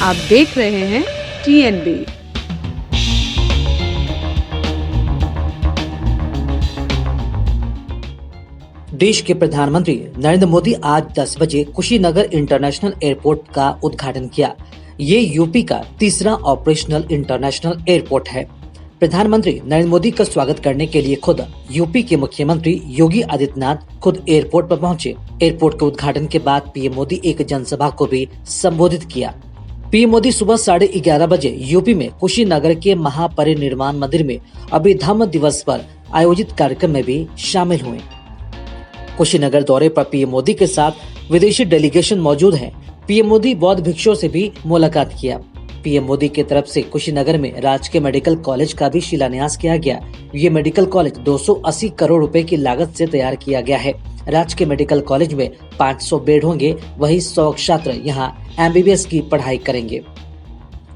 आप देख रहे हैं TNB। देश के प्रधानमंत्री नरेंद्र मोदी आज 10 बजे कुशीनगर इंटरनेशनल एयरपोर्ट का उद्घाटन किया। ये यूपी का तीसरा ऑपरेशनल इंटरनेशनल एयरपोर्ट है। प्रधानमंत्री नरेंद्र मोदी का स्वागत करने के लिए खुद यूपी के मुख्यमंत्री योगी आदित्यनाथ खुद एयरपोर्ट पर पहुंचे। एयरपोर्ट के उद्घाटन के बाद पीएम मोदी एक जनसभा को भी संबोधित किया। पीएम मोदी सुबह 11:30 बजे यूपी में कुशीनगर के महापरिनिर्वाण मंदिर में अभिधम्म दिवस पर आयोजित कार्यक्रम में भी शामिल हुए। कुशीनगर दौरे पर पीएम मोदी के साथ विदेशी डेलीगेशन मौजूद है। पीएम मोदी बौद्ध भिक्षुओं से भी मुलाकात किया। पीएम मोदी की तरफ से कुशीनगर में राजकीय मेडिकल कॉलेज का भी शिलान्यास किया गया। ये मेडिकल कॉलेज 280 करोड़ रुपए की लागत से तैयार किया गया है। राजकीय मेडिकल कॉलेज में 500 बेड होंगे, वहीं 100 छात्र यहाँ MBBS की पढ़ाई करेंगे।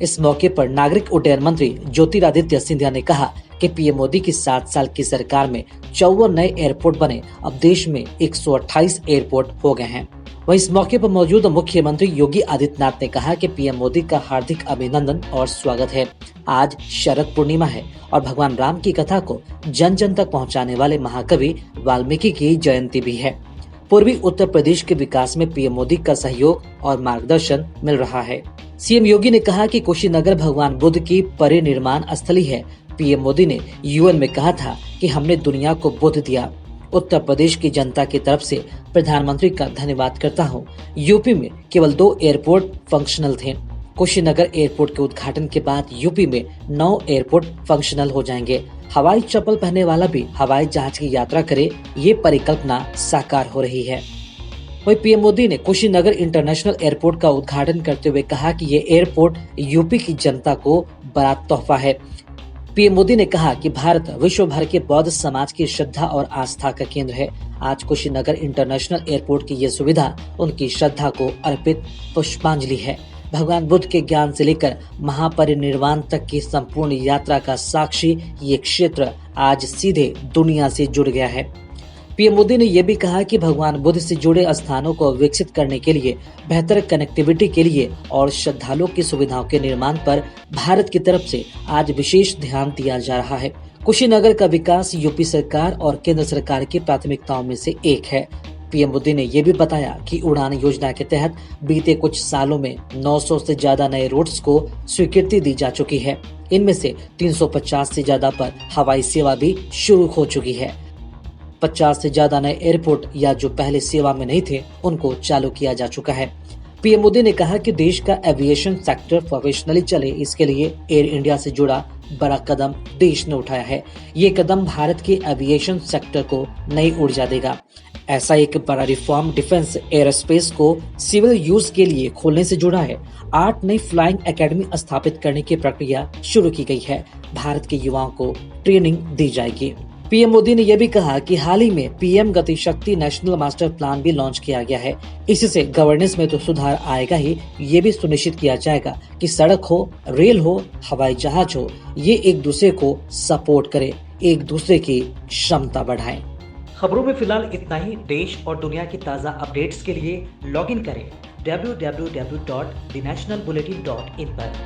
इस मौके पर नागरिक उड्डयन मंत्री ज्योतिरादित्य सिंधिया ने कहा कि पीएम मोदी की 7 साल की सरकार में 54 नए एयरपोर्ट बने। अब देश में 128 एयरपोर्ट हो गए हैं। वहीं इस मौके पर मौजूद मुख्यमंत्री योगी आदित्यनाथ ने कहा कि पीएम मोदी का हार्दिक अभिनंदन और स्वागत है। आज शरद पूर्णिमा है और भगवान राम की कथा को जन जन तक पहुंचाने वाले महाकवि वाल्मीकि की जयंती भी है। पूर्वी उत्तर प्रदेश के विकास में पीएम मोदी का सहयोग और मार्गदर्शन मिल रहा है। सीएम योगी ने कहा कि कुशीनगर भगवान बुद्ध की परिनिर्वाण स्थली है। पीएम मोदी ने UN में कहा था कि हमने दुनिया को बुद्ध दिया। उत्तर प्रदेश की जनता की तरफ से प्रधानमंत्री का धन्यवाद करता हूं। यूपी में केवल 2 एयरपोर्ट फंक्शनल थे। कुशीनगर एयरपोर्ट के उद्घाटन के बाद यूपी में 9 एयरपोर्ट फंक्शनल हो जाएंगे। हवाई चप्पल पहनने वाला भी हवाई जहाज की यात्रा करे, ये परिकल्पना साकार हो रही है। वहीं पीएम मोदी ने कुशीनगर इंटरनेशनल एयरपोर्ट का उद्घाटन करते हुए कहा कि ये एयरपोर्ट यूपी की जनता को बड़ा तोहफा है। पीएम मोदी ने कहा कि भारत विश्व भर के बौद्ध समाज की श्रद्धा और आस्था का केंद्र है। आज कुशीनगर इंटरनेशनल एयरपोर्ट की ये सुविधा उनकी श्रद्धा को अर्पित पुष्पांजलि है। भगवान बुद्ध के ज्ञान से लेकर महापरिनिर्वाण तक की संपूर्ण यात्रा का साक्षी ये क्षेत्र आज सीधे दुनिया से जुड़ गया है। पीएम मोदी ने यह भी कहा कि भगवान बुद्ध से जुड़े स्थानों को विकसित करने के लिए, बेहतर कनेक्टिविटी के लिए और श्रद्धालुओं की सुविधाओं के निर्माण पर भारत की तरफ से आज विशेष ध्यान दिया जा रहा है। कुशीनगर का विकास यूपी सरकार और केंद्र सरकार की प्राथमिकताओं में से एक है। पीएम मोदी ने यह भी बताया कि उड़ान योजना के तहत बीते कुछ सालों में 900 से ज्यादा नए रूट्स को स्वीकृति दी जा चुकी है। इनमें से 350 से ज्यादा पर हवाई सेवा भी शुरू हो चुकी है। 50 से ज्यादा नए एयरपोर्ट या जो पहले सेवा में नहीं थे, उनको चालू किया जा चुका है। पीएम मोदी ने कहा कि देश का एविएशन सेक्टर प्रोफेशनली चले, इसके लिए एयर इंडिया से जुड़ा बड़ा कदम देश ने उठाया है। ये कदम भारत के एविएशन सेक्टर को नई ऊर्जा देगा। ऐसा एक बड़ा रिफॉर्म डिफेंस एयरोस्पेस को सिविल यूज के लिए खोलने से जुड़ा है। 8 नई फ्लाइंग एकेडमी स्थापित करने की प्रक्रिया शुरू की गई है। भारत के युवाओं को ट्रेनिंग दी जाएगी। पीएम मोदी ने यह भी कहा कि हाल ही में पीएम गति शक्ति नेशनल मास्टर प्लान भी लॉन्च किया गया है। इससे गवर्नेंस में तो सुधार आएगा ही, ये भी सुनिश्चित किया जाएगा कि सड़क हो, रेल हो, हवाई जहाज हो, ये एक दूसरे को सपोर्ट करे, एक दूसरे की क्षमता बढ़ाए। खबरों में फिलहाल इतना ही। देश और दुनिया की ताज़ा अपडेट्स के लिए लॉगिन करें www.thenationalbulletin.in पर।